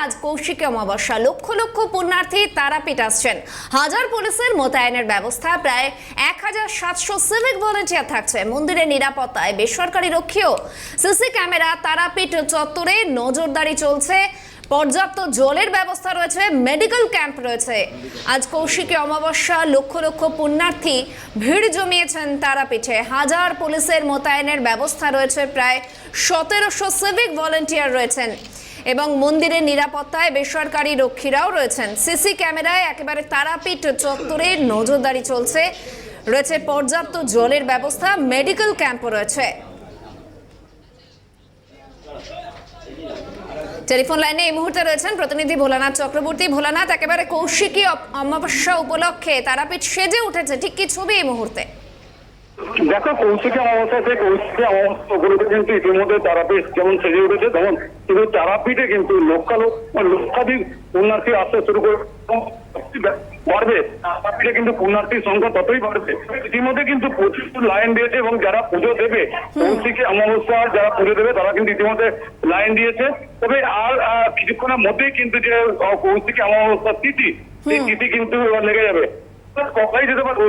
আজ কৌশিকী অমাবস্যা, লক্ষ লক্ষ পুণ্যার্থী তারাপীঠ আসছেন। হাজার পুলিশের মোতায়েনের ব্যবস্থা, প্রায় 1700 সিভিক ভলেন্টিয়ার থাকছে। মন্দিরের নিরাপত্তায় বেসরকারি রক্ষীও। সিসি ক্যামেরা, তারাপীঠ চত্বরে নজরদারি চলছে, পর্যাপ্ত জলের ব্যবস্থা রয়েছে, মেডিকেল ক্যাম্প রয়েছে। আজ কৌশিকী অমাবস্যা, লক্ষ লক্ষ পুণ্যার্থী ভিড় জমিয়েছেন তারাপীঠে। হাজার পুলিশের মোতায়েনের ব্যবস্থা রয়েছে, প্রায় 1700 সিভিক ভলেন্টিয়ার রয়েছেন এবং মন্দিরের নিরাপত্তায় বেসরকারি রক্ষীরাও রয়েছেন। সিসি ক্যামেরায় একেবারে তারাপীঠ চত্বরে নজরদারি চলছে, রয়েছে পর্যাপ্ত জলের ব্যবস্থা, মেডিকেল ক্যাম্পও রয়েছে। টেলিফোন লাইনে এই মুহূর্তে রয়েছেন প্রতিনিধি ভোলানাথ চক্রবর্তী। ভোলানাথ, একেবারে কৌশিকী অমাবস্যা উপলক্ষে তারাপীঠ সেজে উঠেছে, ঠিক কি ছবি এই মুহূর্তে? দেখো, কৌশিকী অমাবস্যাতে কৌশিকী অমাবস্যা উপলক্ষে কিন্তু ইতিমধ্যে তারাপীঠ যেমন সেজে উঠেছে, তেমন কিন্তু তারাপীঠে কিন্তু লক্ষাধিক পুণ্যার্থী আসতে শুরু করে বাড়বে। তারাপীঠে কিন্তু পুণ্যার্থীর সংখ্যা ততই বাড়বে। ইতিমধ্যে কিন্তু প্রচুর লাইন দিয়েছে এবং যারা পুজো দেবে, কৌশিকী অমাবস্যার যারা পুজো দেবে তারা কিন্তু ইতিমধ্যে লাইন দিয়েছে। তবে আর কিছুক্ষণের মধ্যেই কিন্তু যে কৌশিকী অমাবস্যার তিথি, সেই তিথি কিন্তু লেগে যাবে। সবাই যেতে পারে।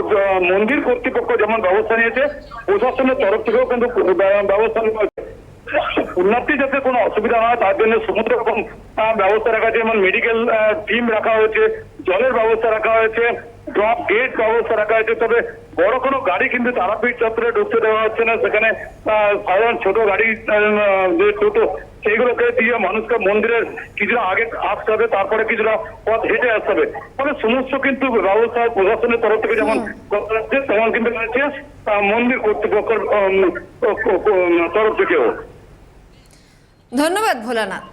মন্দির কর্তৃপক্ষ যেমন ব্যবস্থা নিয়েছে, প্রশাসনের তরফ থেকেও কিন্তু ব্যবস্থা নেওয়া হয়েছে। পুণ্যার্থী যাতে কোনো অসুবিধা হয় তার জন্য সমস্ত রকম ব্যবস্থা রাখা হয়েছে, যেমন মেডিকেল টিম রাখা হয়েছে, জলের ব্যবস্থা রাখা হয়েছে, ড্রপ গেট ব্যবস্থা রাখা হয়েছে। তবে বড় কোনো গাড়ি কিন্তু তারাপীঠ চত্বরে ঢুকতে দেওয়া হচ্ছে না। সেখানে সাধারণ ছোট গাড়ি, যে টোটো, সেইগুলোকে দিয়ে মানুষকে মন্দিরের কিছুটা আগে আসতে হবে, তারপরে কিছুটা পথ হেঁটে আসতে হবে। ফলে সমস্ত কিন্তু ব্যবস্থা প্রশাসনের তরফ থেকে যেমন করা হচ্ছে, তেমন কিন্তু রয়েছে মন্দির কর্তৃপক্ষের তরফ থেকেও। ধন্যবাদ ভোলানাথ।